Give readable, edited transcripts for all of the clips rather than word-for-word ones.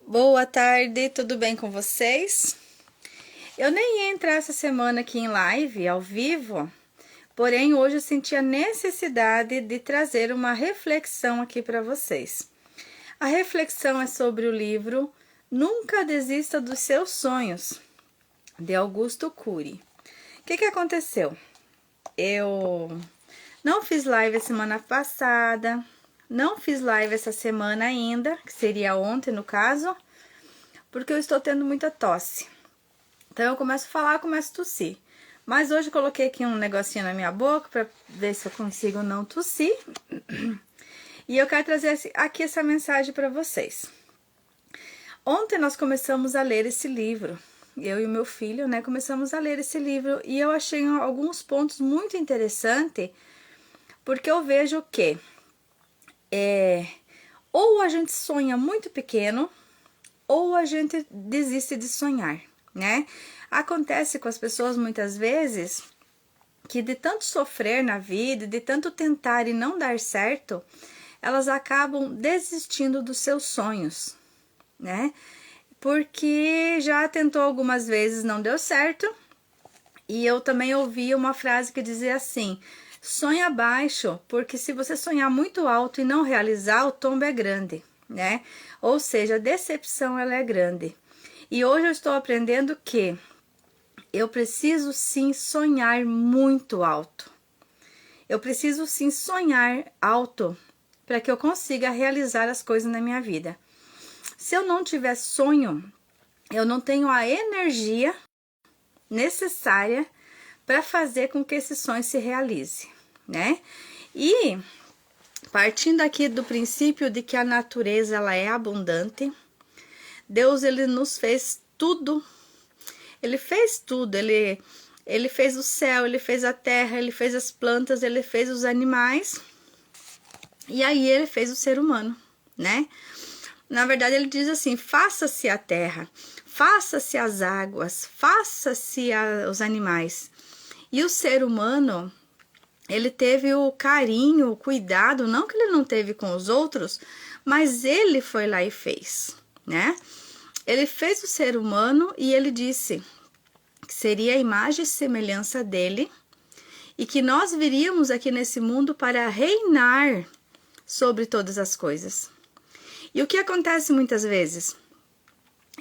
Boa tarde, tudo bem com vocês? Eu nem ia entrar essa semana aqui em live, ao vivo, porém hoje eu senti a necessidade de trazer uma reflexão aqui para vocês. A reflexão é sobre o livro Nunca Desista dos Seus Sonhos, de Augusto Cury. O que aconteceu? Eu não fiz live a semana passada, não fiz live essa semana ainda, que seria ontem no caso, porque eu estou tendo muita tosse. Então eu começo a falar, começo a tossir. Mas hoje eu coloquei aqui um negocinho na minha boca para ver se eu consigo não tossir. E eu quero trazer aqui essa mensagem para vocês. Ontem nós começamos a ler esse livro. Eu e o meu filho, né, começamos a ler esse livro e eu achei alguns pontos muito interessantes, porque eu vejo que ou a gente sonha muito pequeno, ou a gente desiste de sonhar, né? Acontece com as pessoas muitas vezes que de tanto sofrer na vida, de tanto tentar e não dar certo, elas acabam desistindo dos seus sonhos, né? Porque já tentou algumas vezes, não deu certo. E eu também ouvi uma frase que dizia assim: sonha baixo, porque se você sonhar muito alto e não realizar, o tombo é grande, né? Ou seja, a decepção ela é grande. E hoje eu estou aprendendo que eu preciso sim sonhar muito alto. Eu preciso sim sonhar alto para que eu consiga realizar as coisas na minha vida. Se eu não tiver sonho, eu não tenho a energia necessária para fazer com que esse sonho se realize, né? E partindo aqui do princípio de que a natureza ela é abundante, Deus ele nos fez tudo. Ele fez tudo, ele fez o céu, ele fez a terra, ele fez as plantas, ele fez os animais. E aí ele fez o ser humano, né? Na verdade ele diz assim: faça-se a terra, faça-se as águas, faça-se os animais. E o ser humano, ele teve o carinho, o cuidado, não que ele não teve com os outros, mas ele foi lá e fez, né? Ele fez o ser humano e ele disse que seria a imagem e semelhança dele e que nós viríamos aqui nesse mundo para reinar sobre todas as coisas. E o que acontece muitas vezes?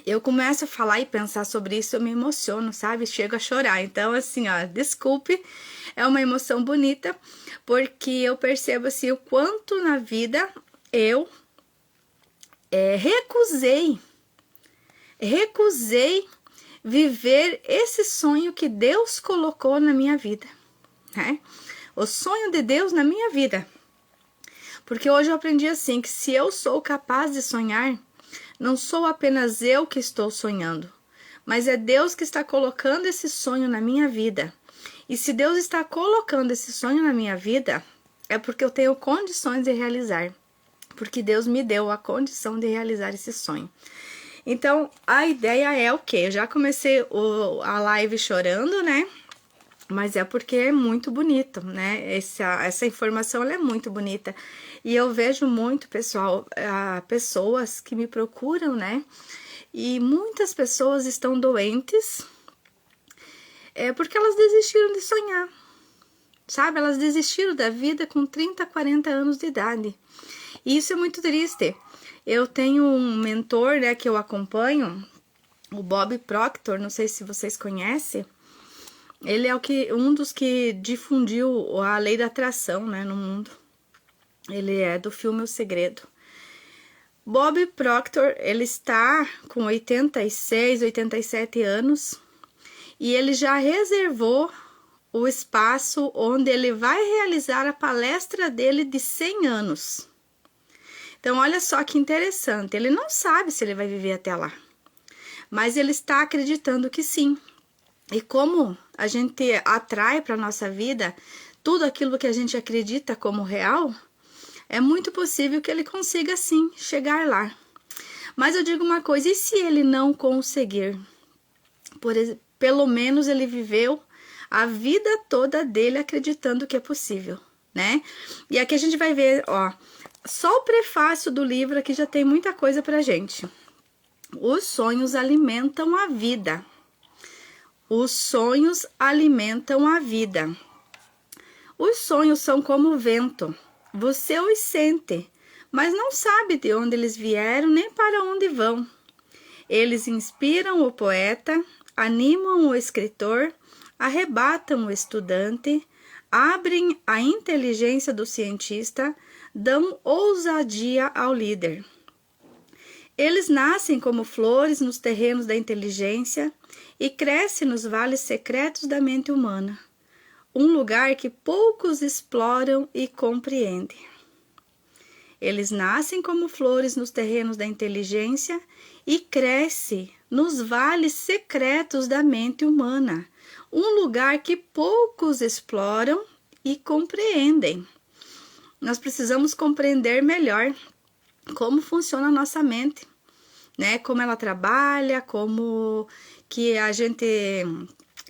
Eu começo a falar e pensar sobre isso, eu me emociono, sabe? Chego a chorar. Então, assim, ó, desculpe, é uma emoção bonita, porque eu percebo, assim, o quanto na vida eu recusei viver esse sonho que Deus colocou na minha vida, né? O sonho de Deus na minha vida. Porque hoje eu aprendi assim, que se eu sou capaz de sonhar, não sou apenas eu que estou sonhando, mas é Deus que está colocando esse sonho na minha vida. E se Deus está colocando esse sonho na minha vida, é porque eu tenho condições de realizar. Porque Deus me deu a condição de realizar esse sonho. Então, a ideia é o quê? Eu já comecei a live chorando, né? Mas é porque é muito bonito, né? Essa informação ela é muito bonita. E eu vejo muito, pessoal, pessoas que me procuram, né? E muitas pessoas estão doentes porque elas desistiram de sonhar, sabe? Elas desistiram da vida com 30, 40 anos de idade. E isso é muito triste. Eu tenho um mentor, né, que eu acompanho, o Bob Proctor, não sei se vocês conhecem. Ele é um dos que difundiu a lei da atração, né, no mundo. Ele é do filme O Segredo. Bob Proctor, ele está com 86, 87 anos e ele já reservou o espaço onde ele vai realizar a palestra dele de 100 anos. Então, olha só que interessante, ele não sabe se ele vai viver até lá, mas ele está acreditando que sim. E como a gente atrai para a nossa vida tudo aquilo que a gente acredita como real, é muito possível que ele consiga sim chegar lá. Mas eu digo uma coisa, e se ele não conseguir? Pelo menos ele viveu a vida toda dele acreditando que é possível, né? E aqui a gente vai ver, ó, só o prefácio do livro aqui já tem muita coisa pra gente. Os sonhos alimentam a vida. Os sonhos alimentam a vida. Os sonhos são como o vento. Você os sente, mas não sabe de onde eles vieram nem para onde vão. Eles inspiram o poeta, animam o escritor, arrebatam o estudante, abrem a inteligência do cientista, dão ousadia ao líder. Eles nascem como flores nos terrenos da inteligência e crescem nos vales secretos da mente humana, um lugar que poucos exploram e compreendem. Eles nascem como flores nos terrenos da inteligência e crescem nos vales secretos da mente humana, um lugar que poucos exploram e compreendem. Nós precisamos compreender melhor como funciona a nossa mente, né? Como ela trabalha, como que a gente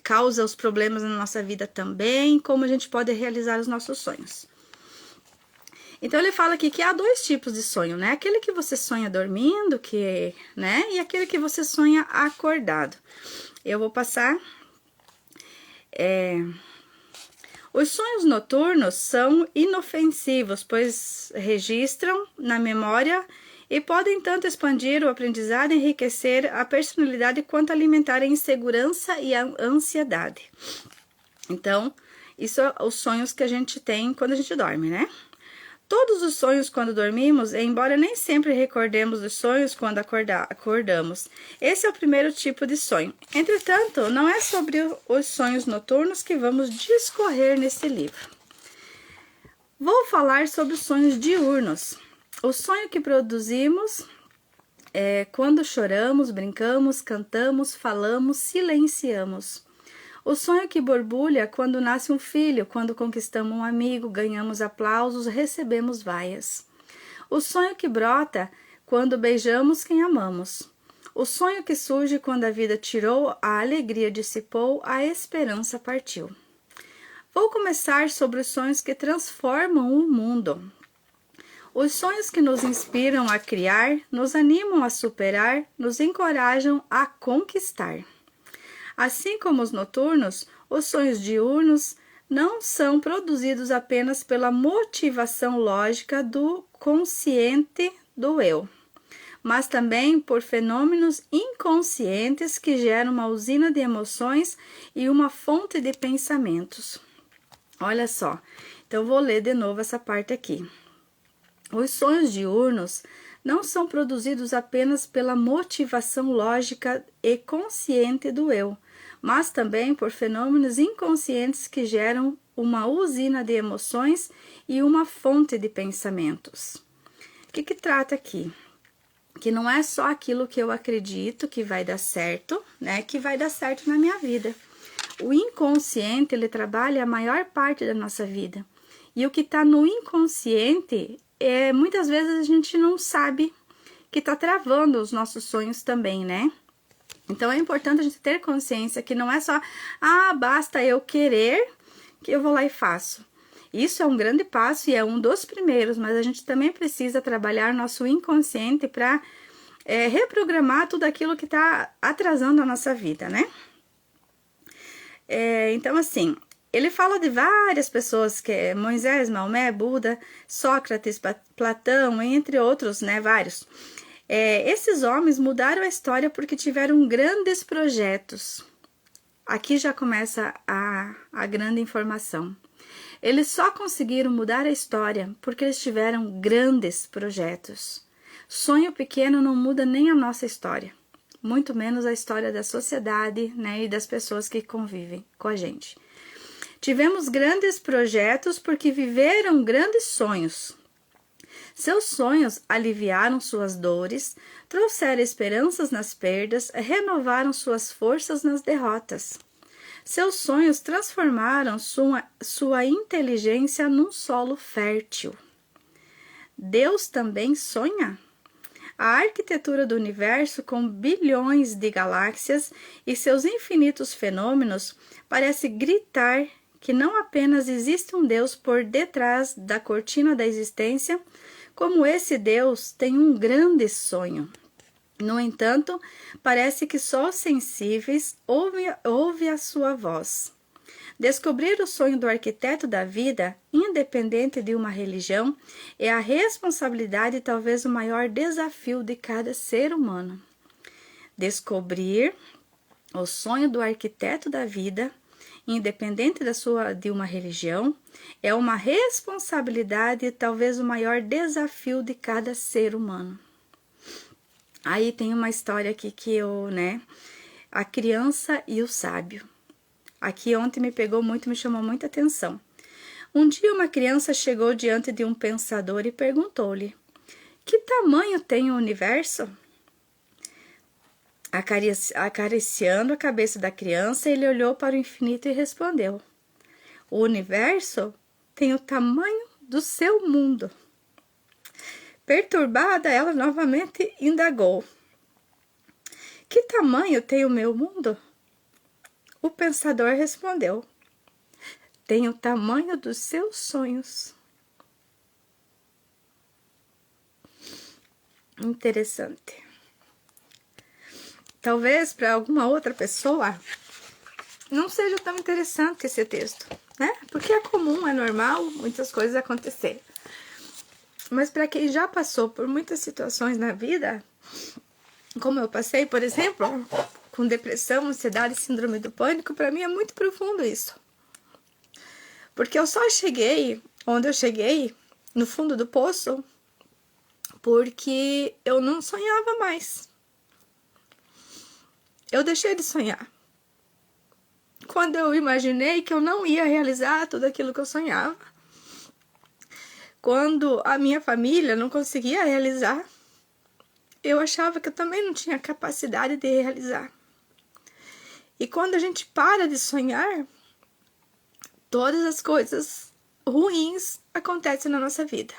causa os problemas na nossa vida também, como a gente pode realizar os nossos sonhos. Então ele fala aqui que há dois tipos de sonho, né? Aquele que você sonha dormindo, né? E aquele que você sonha acordado. Eu vou passar. Os sonhos noturnos são inofensivos, pois registram na memória e podem tanto expandir o aprendizado, enriquecer a personalidade, quanto alimentar a insegurança e a ansiedade. Então, isso são os sonhos que a gente tem quando a gente dorme, né? Todos os sonhos quando dormimos, embora nem sempre recordemos os sonhos quando acordamos. Esse é o primeiro tipo de sonho. Entretanto, não é sobre os sonhos noturnos que vamos discorrer nesse livro. Vou falar sobre os sonhos diurnos. O sonho que produzimos quando choramos, brincamos, cantamos, falamos, silenciamos. O sonho que borbulha quando nasce um filho, quando conquistamos um amigo, ganhamos aplausos, recebemos vaias. O sonho que brota quando beijamos quem amamos. O sonho que surge quando a vida tirou, a alegria dissipou, a esperança partiu. Vou começar sobre os sonhos que transformam o mundo. Os sonhos que nos inspiram a criar, nos animam a superar, nos encorajam a conquistar. Assim como os noturnos, os sonhos diurnos não são produzidos apenas pela motivação lógica do consciente do eu, mas também por fenômenos inconscientes que geram uma usina de emoções e uma fonte de pensamentos. Olha só, então vou ler de novo essa parte aqui. Os sonhos diurnos não são produzidos apenas pela motivação lógica e consciente do eu, mas também por fenômenos inconscientes que geram uma usina de emoções e uma fonte de pensamentos. O que trata aqui? Que não é só aquilo que eu acredito que vai dar certo, né, que vai dar certo na minha vida. O inconsciente, ele trabalha a maior parte da nossa vida. E o que está no inconsciente, muitas vezes a gente não sabe que está travando os nossos sonhos também, né? Então é importante a gente ter consciência que não é só, basta eu querer que eu vou lá e faço. Isso é um grande passo e é um dos primeiros, mas a gente também precisa trabalhar nosso inconsciente para reprogramar tudo aquilo que está atrasando a nossa vida, né? Então, assim, ele fala de várias pessoas, que é Moisés, Maomé, Buda, Sócrates, Platão, entre outros, né, vários. Esses homens mudaram a história porque tiveram grandes projetos. Aqui já começa a grande informação. Eles só conseguiram mudar a história porque eles tiveram grandes projetos. Sonho pequeno não muda nem a nossa história, muito menos a história da sociedade, né, e das pessoas que convivem com a gente. Tivemos grandes projetos porque viveram grandes sonhos. Seus sonhos aliviaram suas dores, trouxeram esperanças nas perdas, renovaram suas forças nas derrotas. Seus sonhos transformaram sua inteligência num solo fértil. Deus também sonha? A arquitetura do universo, com bilhões de galáxias e seus infinitos fenômenos, parece gritar que não apenas existe um Deus por detrás da cortina da existência, como esse Deus tem um grande sonho. No entanto, parece que só os sensíveis ouvem a sua voz. Descobrir o sonho do arquiteto da vida, independente de uma religião, é a responsabilidade e talvez o maior desafio de cada ser humano. Descobrir o sonho do arquiteto da vida, independente de uma religião, é uma responsabilidade e talvez o maior desafio de cada ser humano. Aí tem uma história aqui que a criança e o sábio. Aqui ontem me pegou muito, me chamou muita atenção. Um dia uma criança chegou diante de um pensador e perguntou-lhe: que tamanho tem o universo? Acariciando a cabeça da criança, ele olhou para o infinito e respondeu: o universo tem o tamanho do seu mundo. Perturbada, ela novamente indagou: que tamanho tem o meu mundo? O pensador respondeu: tem o tamanho dos seus sonhos. Interessante. Talvez para alguma outra pessoa não seja tão interessante esse texto, né? Porque é comum, é normal muitas coisas acontecerem. Mas para quem já passou por muitas situações na vida, como eu passei, por exemplo, com depressão, ansiedade, síndrome do pânico, para mim é muito profundo isso. Porque eu só cheguei onde eu cheguei, no fundo do poço, porque eu não sonhava mais. Eu deixei de sonhar. Quando eu imaginei que eu não ia realizar tudo aquilo que eu sonhava, quando a minha família não conseguia realizar, eu achava que eu também não tinha capacidade de realizar. E quando a gente para de sonhar, todas as coisas ruins acontecem na nossa vida.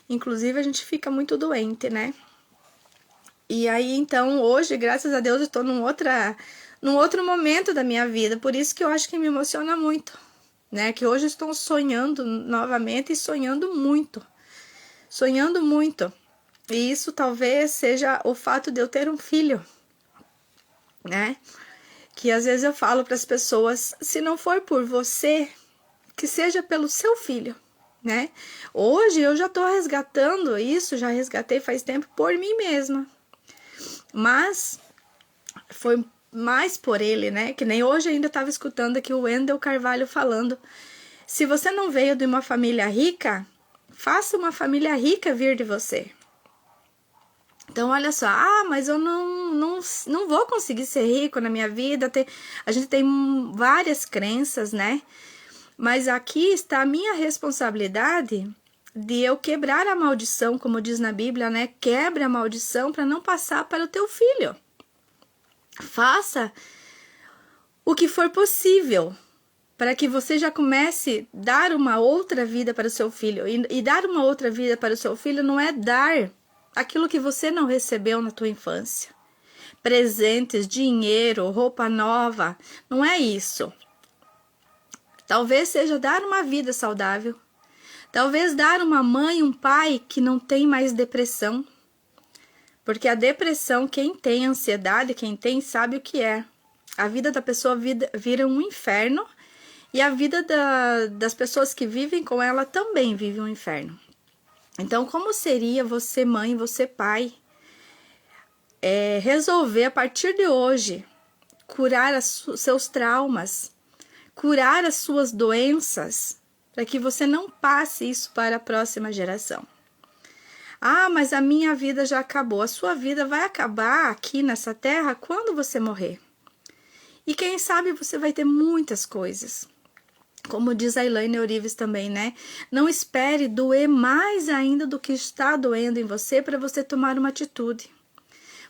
Inclusive, a gente fica muito doente, né? E aí, então, hoje, graças a Deus, eu tô num outro momento da minha vida. Por isso que eu acho que me emociona muito, né? Que hoje eu estou sonhando novamente e sonhando muito. Sonhando muito. E isso talvez seja o fato de eu ter um filho, né? Que às vezes eu falo para as pessoas, se não for por você, que seja pelo seu filho, né? Hoje eu já estou resgatando isso, já resgatei faz tempo por mim mesma. Mas foi mais por ele, né? Que nem hoje ainda estava escutando aqui o Wendel Carvalho falando. Se você não veio de uma família rica, faça uma família rica vir de você. Então, olha só, mas eu não vou conseguir ser rico na minha vida. A gente tem várias crenças, né? Mas aqui está a minha responsabilidade de eu quebrar a maldição, como diz na Bíblia, né? Quebre a maldição para não passar para o teu filho. Faça o que for possível para que você já comece a dar uma outra vida para o seu filho. E dar uma outra vida para o seu filho não é dar aquilo que você não recebeu na tua infância. Presentes, dinheiro, roupa nova, não é isso. Talvez seja dar uma vida saudável. Talvez dar uma mãe, um pai que não tem mais depressão. Porque a depressão, quem tem ansiedade, quem tem, sabe o que é. A vida da pessoa vira um inferno e a vida das pessoas que vivem com ela também vive um inferno. Então, como seria você mãe, você pai, resolver a partir de hoje curar seus traumas, curar as suas doenças, para que você não passe isso para a próxima geração. Mas a minha vida já acabou. A sua vida vai acabar aqui nessa terra quando você morrer. E quem sabe você vai ter muitas coisas. Como diz a Elaine Orives também, né? Não espere doer mais ainda do que está doendo em você para você tomar uma atitude.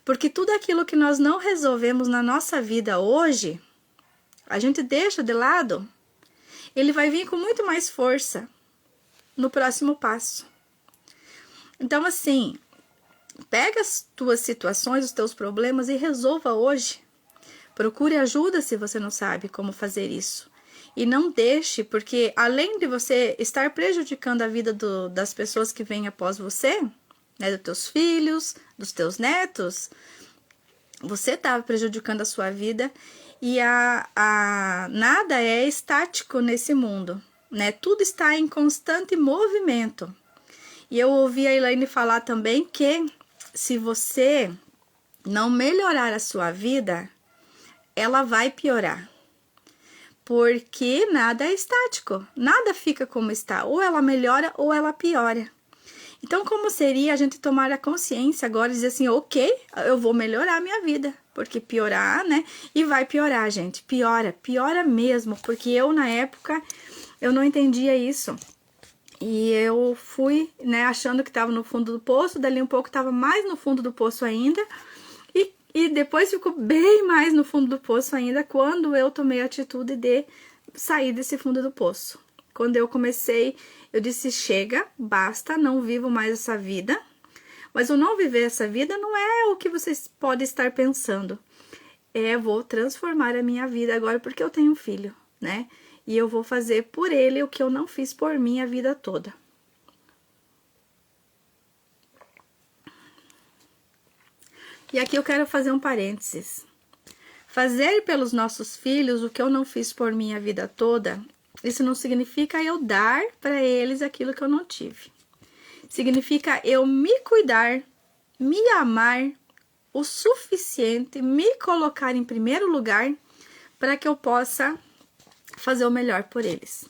Porque tudo aquilo que nós não resolvemos na nossa vida hoje, a gente deixa de lado, ele vai vir com muito mais força no próximo passo. Então, assim, pega as tuas situações, os teus problemas e resolva hoje. Procure ajuda se você não sabe como fazer isso. E não deixe, porque além de você estar prejudicando a vida das pessoas que vêm após você, né, dos teus filhos, dos teus netos, você está prejudicando a sua vida e nada é estático nesse mundo, né? Tudo está em constante movimento. E eu ouvi a Elaine falar também que se você não melhorar a sua vida, ela vai piorar. Porque nada é estático, nada fica como está, ou ela melhora ou ela piora. Então, como seria a gente tomar a consciência agora e dizer assim, ok, eu vou melhorar a minha vida, porque piorar, né? E vai piorar, gente, piora mesmo, porque eu na época, eu não entendia isso. E eu fui, né, achando que estava no fundo do poço, dali um pouco estava mais no fundo do poço ainda, e depois ficou bem mais no fundo do poço ainda quando eu tomei a atitude de sair desse fundo do poço. Quando eu comecei, eu disse, chega, basta, não vivo mais essa vida. Mas o não viver essa vida não é o que vocês podem estar pensando. Vou transformar a minha vida agora porque eu tenho um filho, né? E eu vou fazer por ele o que eu não fiz por mim a vida toda. E aqui eu quero fazer um parênteses. Fazer pelos nossos filhos o que eu não fiz por mim a vida toda, isso não significa eu dar para eles aquilo que eu não tive. Significa eu me cuidar, me amar o suficiente, me colocar em primeiro lugar para que eu possa fazer o melhor por eles.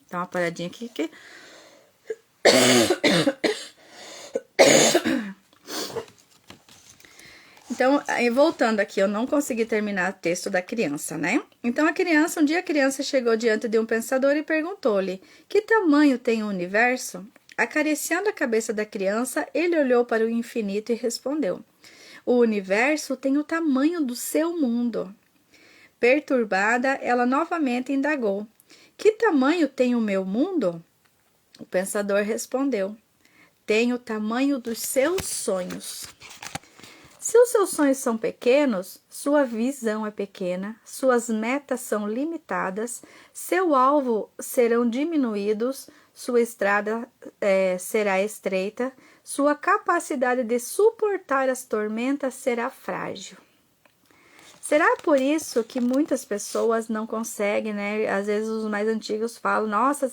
Dá uma paradinha aqui que... Então, voltando aqui, eu não consegui terminar o texto da criança, né? Então, um dia a criança chegou diante de um pensador e perguntou-lhe, que tamanho tem o universo? Acariciando a cabeça da criança, ele olhou para o infinito e respondeu, o universo tem o tamanho do seu mundo. Perturbada, ela novamente indagou, que tamanho tem o meu mundo? O pensador respondeu, tem o tamanho dos seus sonhos. Se os seus sonhos são pequenos, sua visão é pequena, suas metas são limitadas, seu alvo serão diminuídos, sua estrada será estreita, sua capacidade de suportar as tormentas será frágil. Será por isso que muitas pessoas não conseguem, né? Às vezes os mais antigos falam, nossa,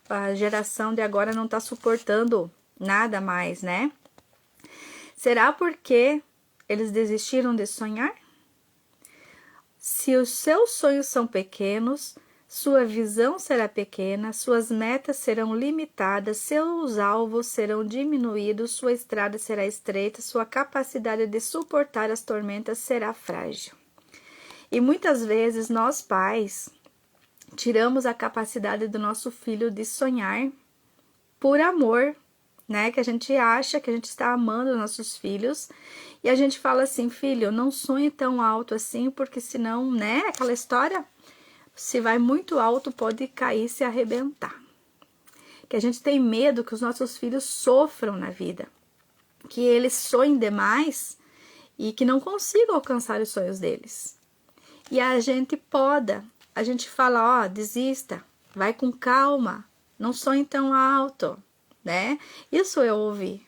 a geração de agora não está suportando nada mais, né? Será porque eles desistiram de sonhar? Se os seus sonhos são pequenos, sua visão será pequena, suas metas serão limitadas, seus alvos serão diminuídos, sua estrada será estreita, sua capacidade de suportar as tormentas será frágil. E muitas vezes nós pais tiramos a capacidade do nosso filho de sonhar por amor, né? Que a gente acha que a gente está amando nossos filhos e a gente fala assim, filho, não sonhe tão alto assim, porque senão, né? Aquela história, se vai muito alto pode cair e se arrebentar. Que a gente tem medo que os nossos filhos sofram na vida, que eles sonhem demais e que não consigam alcançar os sonhos deles. E a gente poda, a gente fala, ó, desista, vai com calma, não sonhe tão alto, né? Isso eu ouvi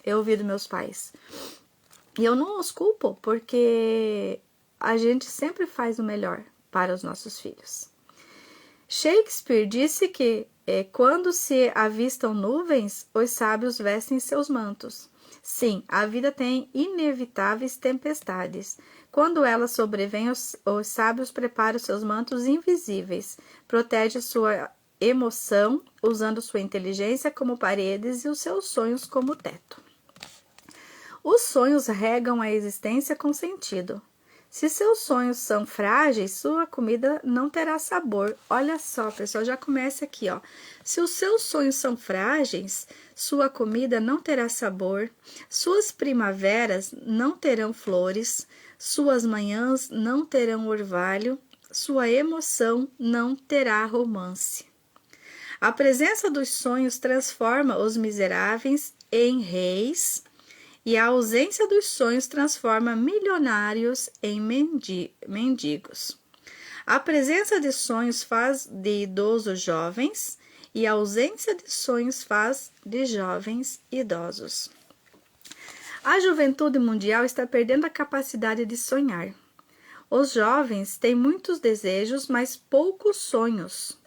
dos meus pais. E eu não os culpo, porque a gente sempre faz o melhor para os nossos filhos. Shakespeare disse que quando se avistam nuvens, os sábios vestem seus mantos. Sim, a vida tem inevitáveis tempestades. Quando elas sobrevêm, os sábios preparam seus mantos invisíveis, protege sua emoção, usando sua inteligência como paredes e os seus sonhos como teto. Os sonhos regam a existência com sentido. Se seus sonhos são frágeis, sua comida não terá sabor. Olha só, pessoal, já começa aqui, ó. Se os seus sonhos são frágeis, sua comida não terá sabor, suas primaveras não terão flores, suas manhãs não terão orvalho, sua emoção não terá romance. A presença dos sonhos transforma os miseráveis em reis, e a ausência dos sonhos transforma milionários em mendigos. A presença de sonhos faz de idosos jovens e a ausência de sonhos faz de jovens idosos. A juventude mundial está perdendo a capacidade de sonhar. Os jovens têm muitos desejos, mas poucos sonhos.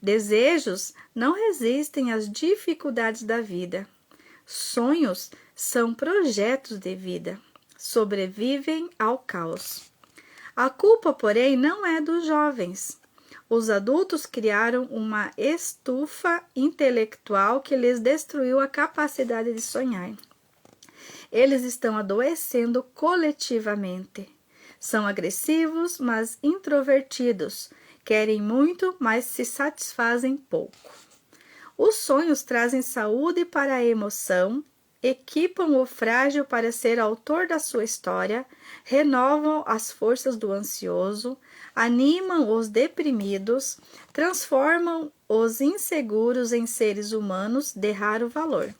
Desejos não resistem às dificuldades da vida. Sonhos são projetos de vida, sobrevivem ao caos. A culpa, porém, não é dos jovens. Os adultos criaram uma estufa intelectual que lhes destruiu a capacidade de sonhar. Eles estão adoecendo coletivamente. São agressivos, mas introvertidos. Querem muito, mas se satisfazem pouco. Os sonhos trazem saúde para a emoção, equipam o frágil para ser autor da sua história, renovam as forças do ansioso, animam os deprimidos, transformam os inseguros em seres humanos de raro valor.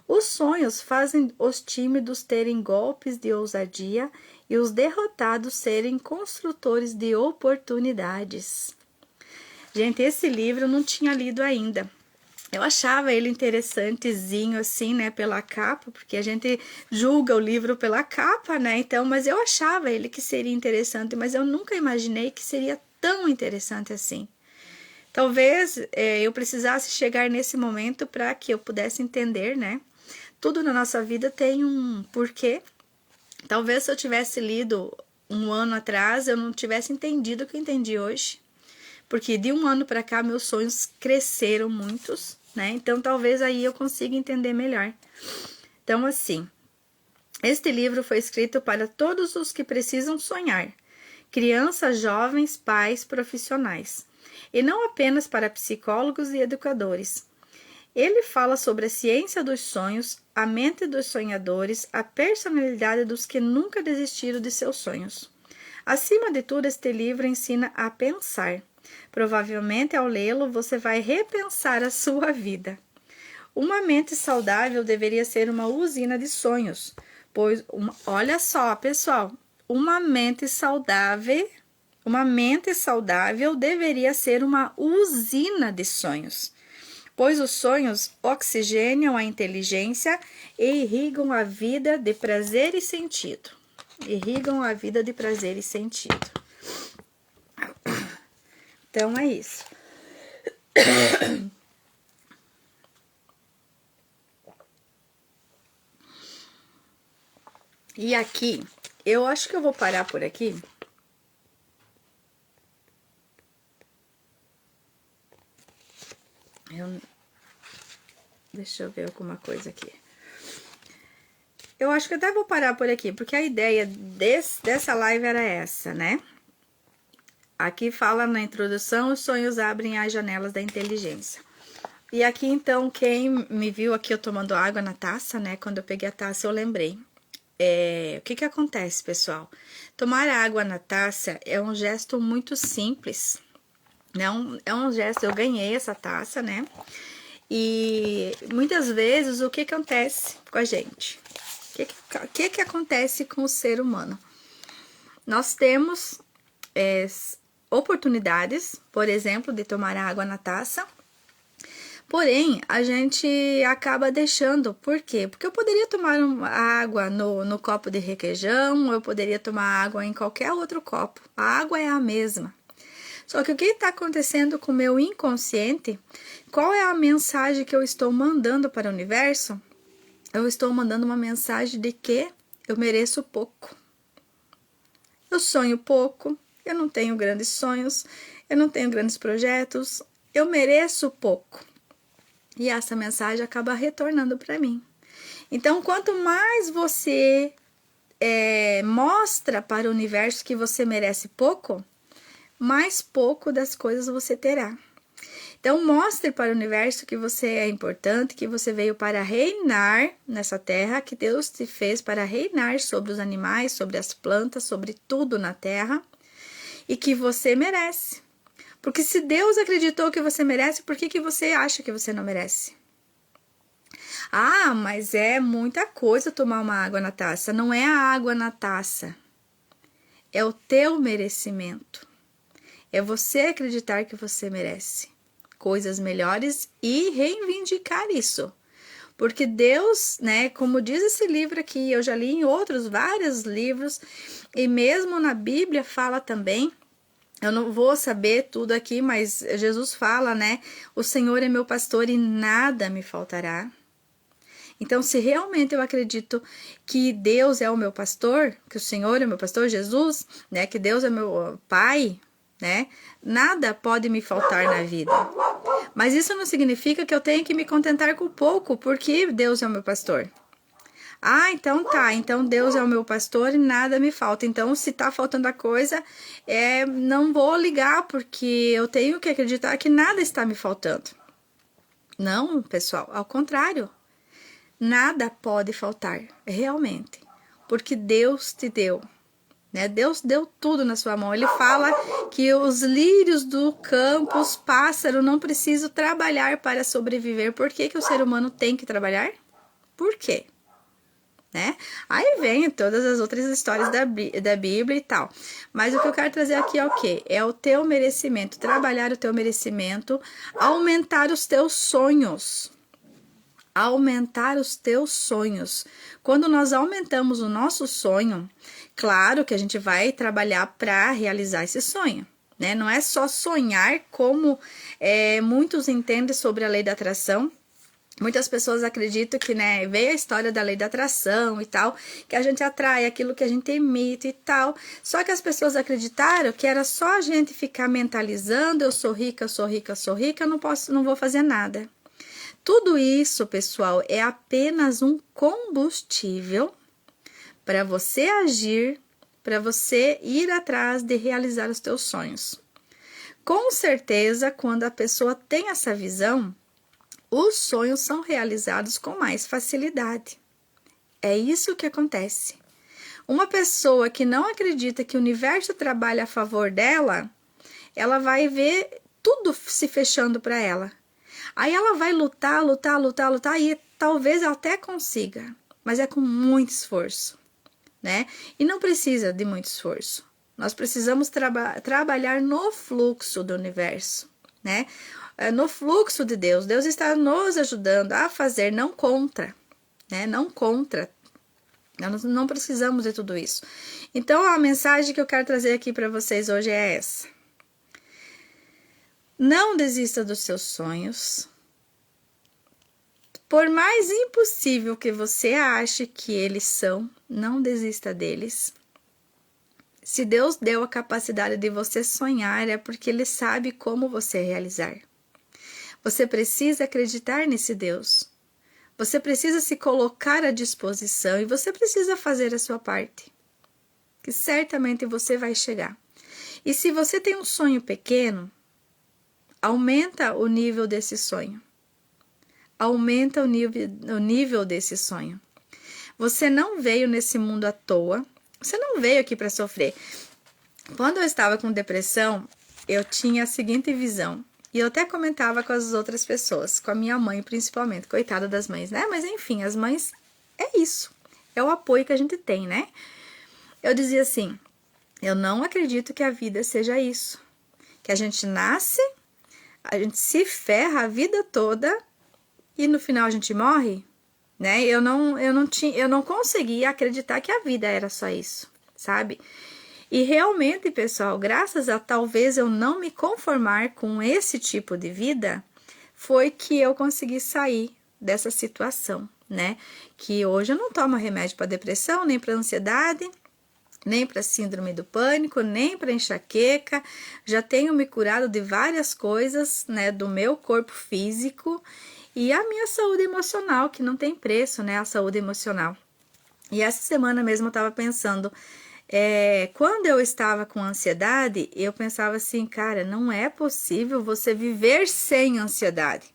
Os sonhos fazem os tímidos terem golpes de ousadia e os derrotados serem construtores de oportunidades. Gente, esse livro eu não tinha lido ainda. Eu achava ele interessantezinho assim, né, pela capa, porque a gente julga o livro pela capa, né, então, mas eu achava ele que seria interessante, mas eu nunca imaginei que seria tão interessante assim. Talvez eu precisasse chegar nesse momento para que eu pudesse entender, né, tudo na nossa vida tem um porquê. Talvez se eu tivesse lido um ano atrás, eu não tivesse entendido o que eu entendi hoje, porque de um ano para cá meus sonhos cresceram muitos, né? Então, talvez aí eu consiga entender melhor. Então, assim, este livro foi escrito para todos os que precisam sonhar, crianças, jovens, pais, profissionais, e não apenas para psicólogos e educadores. Ele fala sobre a ciência dos sonhos, a mente dos sonhadores, a personalidade dos que nunca desistiram de seus sonhos. Acima de tudo, este livro ensina a pensar. Provavelmente, ao lê-lo, você vai repensar a sua vida. Uma mente saudável deveria ser uma usina de sonhos, pois, olha só, pessoal, uma mente saudável deveria ser uma usina de sonhos, pois os sonhos oxigenam a inteligência e irrigam a vida de prazer e sentido. Então, é isso. E aqui, eu acho que eu vou parar por aqui. Deixa eu ver alguma coisa aqui. Eu acho que até vou parar por aqui, porque a ideia dessa live era essa, né? Aqui fala na introdução, os sonhos abrem as janelas da inteligência. E aqui, então, quem me viu aqui eu tomando água na taça, né? Quando eu peguei a taça, eu lembrei. O que acontece, pessoal? Tomar água na taça é um gesto muito simples. Não, é um gesto, eu ganhei essa taça, né? E muitas vezes, o que acontece com a gente? O que acontece com o ser humano? Nós temos oportunidades, por exemplo, de tomar água na taça, porém, a gente acaba deixando. Por quê? Porque eu poderia tomar água no copo de requeijão, eu poderia tomar água em qualquer outro copo. A água é a mesma. Só que o que está acontecendo com o meu inconsciente? Qual é a mensagem que eu estou mandando para o universo? Eu estou mandando uma mensagem de que eu mereço pouco. Eu sonho pouco, eu não tenho grandes sonhos, eu não tenho grandes projetos, eu mereço pouco. E essa mensagem acaba retornando para mim. Então, quanto mais você mostra para o universo que você merece pouco, mais pouco das coisas você terá. Então, mostre para o universo que você é importante, que você veio para reinar nessa terra, que Deus te fez para reinar sobre os animais, sobre as plantas, sobre tudo na terra, e que você merece. Porque se Deus acreditou que você merece, por que você acha que você não merece? Ah, mas é muita coisa tomar uma água na taça. Não é a água na taça. É o teu merecimento. É você acreditar que você merece. coisas melhores e reivindicar isso. Porque Deus, né, como diz esse livro aqui, eu já li em outros vários livros, e mesmo na Bíblia fala também, eu não vou saber tudo aqui, mas Jesus fala, né, o Senhor é meu pastor e nada me faltará. Então, se realmente eu acredito que Deus é o meu pastor, que o Senhor é o meu pastor, Jesus, né, que Deus é meu pai, né, nada pode me faltar na vida. Mas isso não significa que eu tenha que me contentar com pouco, porque Deus é o meu pastor. Ah, então tá, então Deus é o meu pastor e nada me falta. Então, se tá faltando a coisa, não vou ligar, porque eu tenho que acreditar que nada está me faltando. Não, pessoal, ao contrário. Nada pode faltar, realmente, porque Deus te deu, né? Deus deu tudo na sua mão. Ele fala que os lírios do campo, os pássaros, não precisam trabalhar para sobreviver. Por que que o ser humano tem que trabalhar? Por quê? Né? Aí vem todas as outras histórias da Bíblia e tal. Mas o que eu quero trazer aqui é o quê? É o teu merecimento, trabalhar o teu merecimento, aumentar os teus sonhos. Aumentar os teus sonhos. Quando nós aumentamos o nosso sonho, claro que a gente vai trabalhar para realizar esse sonho, né? Não é só sonhar como muitos entendem sobre a lei da atração. Muitas pessoas acreditam que, né, veio a história da lei da atração e tal, que a gente atrai aquilo que a gente emite e tal. Só que as pessoas acreditaram que era só a gente ficar mentalizando, eu sou rica, eu sou rica, eu sou rica, eu não vou fazer nada. Tudo isso, pessoal, é apenas um combustível para você agir, para você ir atrás de realizar os teus sonhos. Com certeza, quando a pessoa tem essa visão, os sonhos são realizados com mais facilidade. É isso que acontece. Uma pessoa que não acredita que o universo trabalha a favor dela, ela vai ver tudo se fechando para ela. Aí ela vai lutar e talvez ela até consiga, mas é com muito esforço, né? E não precisa de muito esforço. Nós precisamos trabalhar no fluxo do universo, né? No fluxo de Deus. Deus está nos ajudando a fazer, não contra, né? Não contra. Nós não precisamos de tudo isso. Então, a mensagem que eu quero trazer aqui para vocês hoje é essa. Não desista dos seus sonhos. Por mais impossível que você ache que eles são, não desista deles. Se Deus deu a capacidade de você sonhar, é porque Ele sabe como você realizar. Você precisa acreditar nesse Deus. Você precisa se colocar à disposição e você precisa fazer a sua parte. Que certamente você vai chegar. E se você tem um sonho pequeno, aumenta o nível desse sonho. Aumenta o nível desse sonho. Você não veio nesse mundo à toa. Você não veio aqui para sofrer. Quando eu estava com depressão, eu tinha a seguinte visão. E eu até comentava com as outras pessoas, com a minha mãe principalmente. Coitada das mães, né? Mas enfim, as mães é isso. É o apoio que a gente tem, né? Eu dizia assim, eu não acredito que a vida seja isso. Que a gente nasce, a gente se ferra a vida toda e no final a gente morre, né? Eu não conseguia acreditar que a vida era só isso, sabe? E realmente, pessoal, graças a talvez eu não me conformar com esse tipo de vida, foi que eu consegui sair dessa situação, né? Que hoje eu não tomo remédio para depressão, nem para ansiedade, nem para síndrome do pânico, nem para enxaqueca. Já tenho me curado de várias coisas, né, do meu corpo físico e a minha saúde emocional, que não tem preço, né, a saúde emocional. E essa semana mesmo eu estava pensando, quando eu estava com ansiedade, eu pensava assim, cara, não é possível você viver sem ansiedade.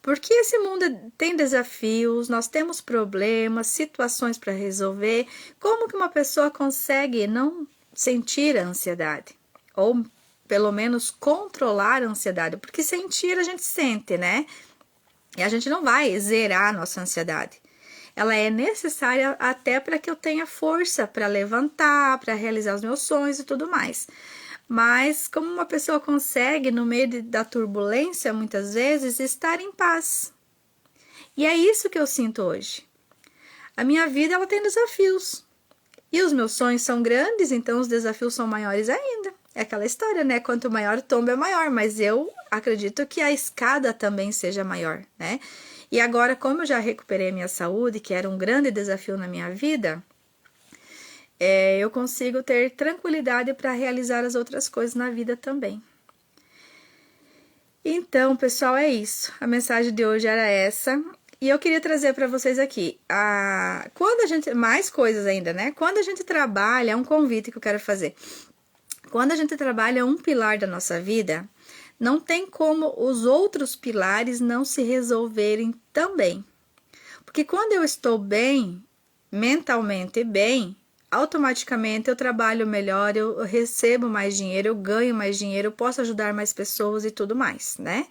Porque esse mundo tem desafios, nós temos problemas, situações para resolver. Como que uma pessoa consegue não sentir a ansiedade? Ou pelo menos controlar a ansiedade? Porque sentir a gente sente, né? E a gente não vai zerar a nossa ansiedade. Ela é necessária até para que eu tenha força para levantar, para realizar os meus sonhos e tudo mais. Mas como uma pessoa consegue, no meio da turbulência, muitas vezes, estar em paz? E é isso que eu sinto hoje. A minha vida, ela tem desafios. E os meus sonhos são grandes, então os desafios são maiores ainda. É aquela história, né? Quanto maior o tombo é maior, mas eu acredito que a escada também seja maior, né? E agora, como eu já recuperei a minha saúde, que era um grande desafio na minha vida, eu consigo ter tranquilidade para realizar as outras coisas na vida também. Então, pessoal, é isso. A mensagem de hoje era essa. E eu queria trazer para vocês aqui, quando a gente, mais coisas ainda, né? Quando a gente trabalha, é um convite que eu quero fazer. Quando a gente trabalha um pilar da nossa vida, não tem como os outros pilares não se resolverem também. Porque quando eu estou bem, mentalmente bem, automaticamente eu trabalho melhor, eu recebo mais dinheiro, eu ganho mais dinheiro, eu posso ajudar mais pessoas e tudo mais, né?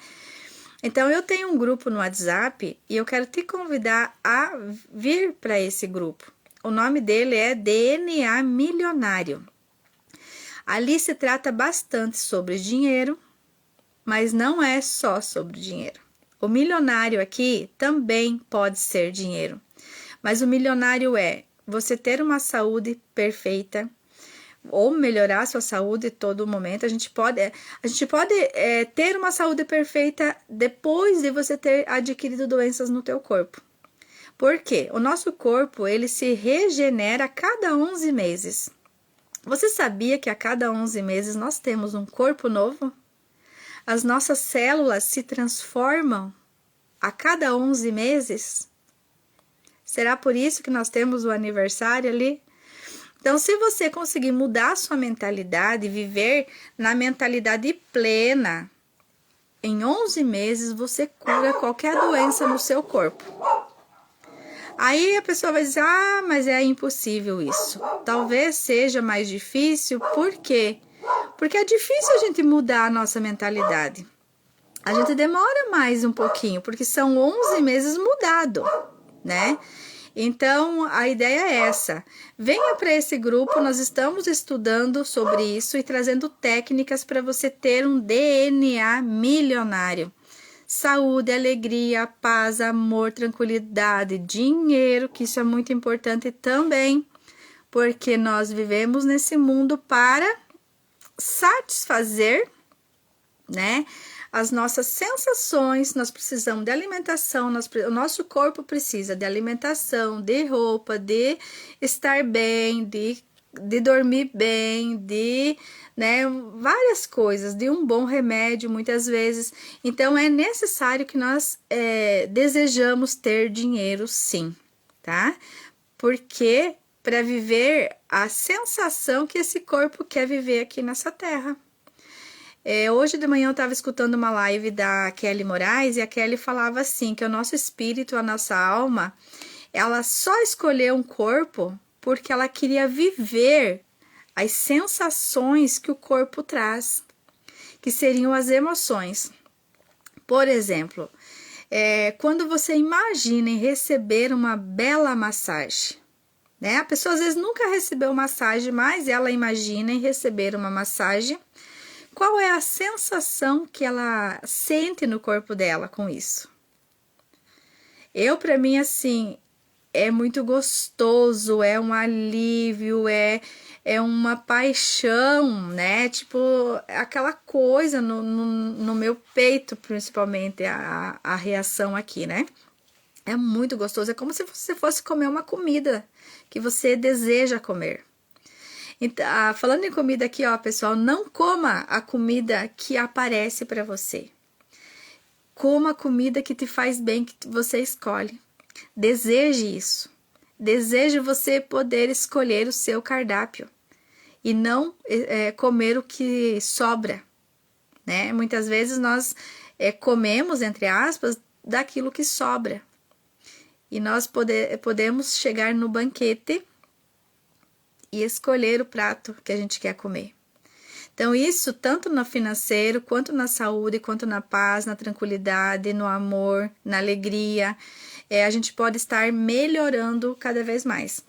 Então, eu tenho um grupo no WhatsApp e eu quero te convidar a vir para esse grupo. O nome dele é DNA Milionário. Ali se trata bastante sobre dinheiro, mas não é só sobre dinheiro. O milionário aqui também pode ser dinheiro, mas o milionário é você ter uma saúde perfeita, ou melhorar a sua saúde todo momento. A gente pode ter uma saúde perfeita depois de você ter adquirido doenças no teu corpo. Por quê? O nosso corpo, ele se regenera a cada 11 meses. Você sabia que a cada 11 meses nós temos um corpo novo? As nossas células se transformam a cada 11 meses? Será por isso que nós temos o aniversário ali? Então, se você conseguir mudar a sua mentalidade, viver na mentalidade plena, em 11 meses você cura qualquer doença no seu corpo. Aí a pessoa vai dizer, mas é impossível isso. Talvez seja mais difícil, por quê? Porque é difícil a gente mudar a nossa mentalidade. A gente demora mais um pouquinho, porque são 11 meses mudado, né? Então, a ideia é essa. Venha para esse grupo, nós estamos estudando sobre isso e trazendo técnicas para você ter um DNA milionário. Saúde, alegria, paz, amor, tranquilidade, dinheiro, que isso é muito importante também, porque nós vivemos nesse mundo para satisfazer, né, as nossas sensações. Nós precisamos de alimentação, o nosso corpo precisa de alimentação, de roupa, de estar bem, de dormir bem, né, várias coisas, de um bom remédio muitas vezes. Então é necessário que nós desejamos ter dinheiro, sim, tá? Porque para viver a sensação que esse corpo quer viver aqui nessa terra. Hoje de manhã eu estava escutando uma live da Kelly Moraes e a Kelly falava assim, que o nosso espírito, a nossa alma, ela só escolheu um corpo porque ela queria viver as sensações que o corpo traz, que seriam as emoções. Por exemplo, quando você imagina em receber uma bela massagem, né? A pessoa às vezes nunca recebeu massagem, mas ela imagina em receber uma massagem. Qual é a sensação que ela sente no corpo dela com isso? Para mim, assim, é muito gostoso, é um alívio, é uma paixão, né? Tipo, aquela coisa no meu peito, principalmente, a reação aqui, né? É muito gostoso, é como se você fosse comer uma comida que você deseja comer. Então, falando em comida aqui, ó, pessoal, não coma a comida que aparece para você. Coma a comida que te faz bem, que você escolhe. Deseje isso. Deseje você poder escolher o seu cardápio e não comer o que sobra, né? Muitas vezes nós comemos, entre aspas, daquilo que sobra. E nós podemos chegar no banquete e escolher o prato que a gente quer comer. Então, isso tanto no financeiro, quanto na saúde, quanto na paz, na tranquilidade, no amor, na alegria, a gente pode estar melhorando cada vez mais.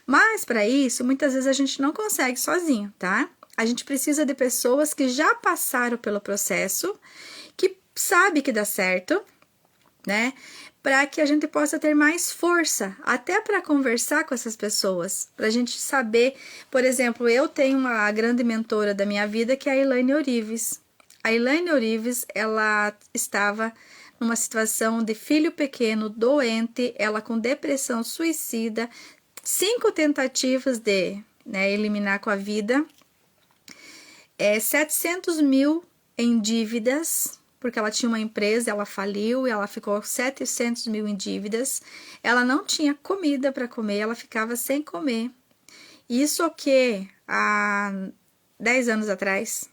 Mas, para isso, muitas vezes a gente não consegue sozinho, tá? A gente precisa de pessoas que já passaram pelo processo, que sabe que dá certo, né? Para que a gente possa ter mais força, até para conversar com essas pessoas, para a gente saber, por exemplo, eu tenho uma grande mentora da minha vida que é a Elaine Orives. A Elaine Orives, ela estava numa situação de filho pequeno, doente, ela com depressão suicida, 5 tentativas de, né, eliminar com a vida, 700 mil em dívidas, porque ela tinha uma empresa, ela faliu e ela ficou 700 mil em dívidas. Ela não tinha comida para comer, ela ficava sem comer. Isso o que há 10 anos atrás,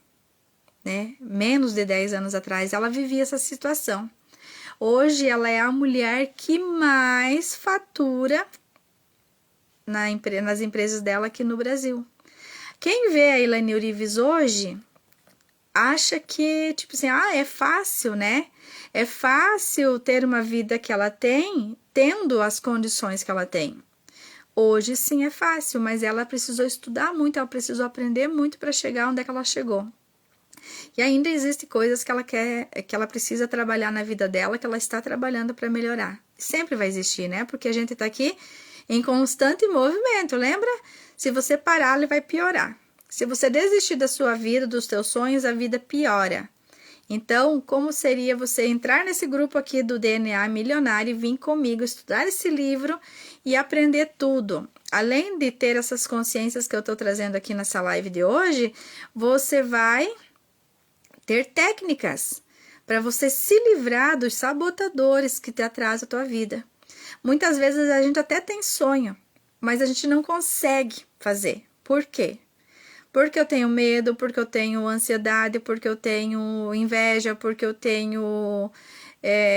né? Menos de 10 anos atrás, ela vivia essa situação. Hoje ela é a mulher que mais fatura nas empresas dela aqui no Brasil. Quem vê a Elaine Orives hoje acha que, tipo assim, é fácil, né? É fácil ter uma vida que ela tem, tendo as condições que ela tem. Hoje sim é fácil, mas ela precisou estudar muito, ela precisou aprender muito para chegar onde é que ela chegou. E ainda existem coisas que ela precisa trabalhar na vida dela, que ela está trabalhando para melhorar. Sempre vai existir, né? Porque a gente está aqui em constante movimento, lembra? Se você parar, ele vai piorar. Se você desistir da sua vida, dos teus sonhos, a vida piora. Então, como seria você entrar nesse grupo aqui do DNA Milionário e vir comigo estudar esse livro e aprender tudo? Além de ter essas consciências que eu estou trazendo aqui nessa live de hoje, você vai ter técnicas para você se livrar dos sabotadores que te atrasam a tua vida. Muitas vezes a gente até tem sonho, mas a gente não consegue fazer. Por quê? Porque eu tenho medo, porque eu tenho ansiedade, porque eu tenho inveja, porque eu tenho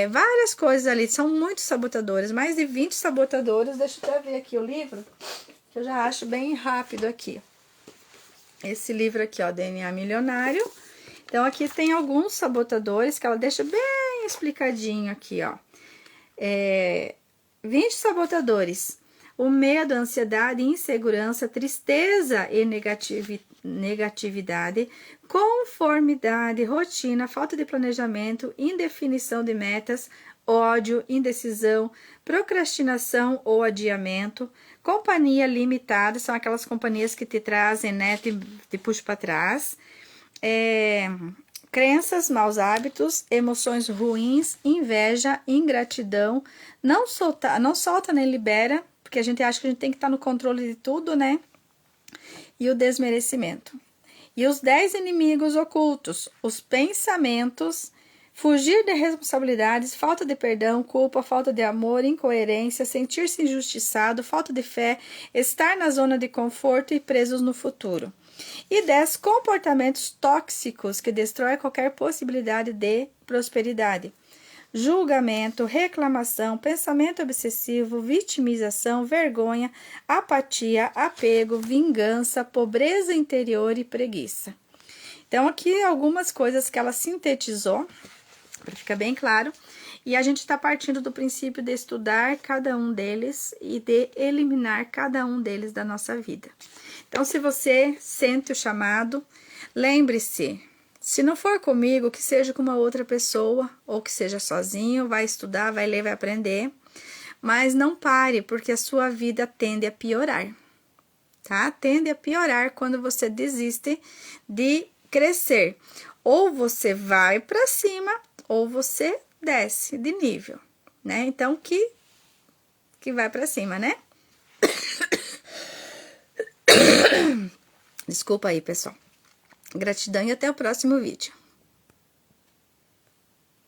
várias coisas ali. São muitos sabotadores, mais de 20 sabotadores. Deixa eu até ver aqui o livro, que eu já acho bem rápido aqui. Esse livro aqui, ó, DNA Milionário. Então, aqui tem alguns sabotadores que ela deixa bem explicadinho aqui, ó. 20 sabotadores. O medo, a ansiedade, insegurança, tristeza e negatividade, conformidade, rotina, falta de planejamento, indefinição de metas, ódio, indecisão, procrastinação ou adiamento, companhia limitada, são aquelas companhias que te trazem, né, te puxam para trás, crenças, maus hábitos, emoções ruins, inveja, ingratidão, não solta nem libera, porque a gente acha que a gente tem que estar no controle de tudo, né? E o desmerecimento. E os 10 inimigos ocultos, os pensamentos, fugir de responsabilidades, falta de perdão, culpa, falta de amor, incoerência, sentir-se injustiçado, falta de fé, estar na zona de conforto e presos no futuro. E 10 comportamentos tóxicos que destroem qualquer possibilidade de prosperidade. Julgamento, reclamação, pensamento obsessivo, vitimização, vergonha, apatia, apego, vingança, pobreza interior e preguiça. Então, aqui algumas coisas que ela sintetizou, para ficar bem claro, e a gente está partindo do princípio de estudar cada um deles e de eliminar cada um deles da nossa vida. Então, se você sente o chamado, lembre-se, se não for comigo, que seja com uma outra pessoa, ou que seja sozinho, vai estudar, vai ler, vai aprender. Mas não pare, porque a sua vida tende a piorar, tá? Tende a piorar quando você desiste de crescer. Ou você vai para cima, ou você desce de nível, né? Então, que vai para cima, né? Desculpa aí, pessoal. Gratidão e até o próximo vídeo.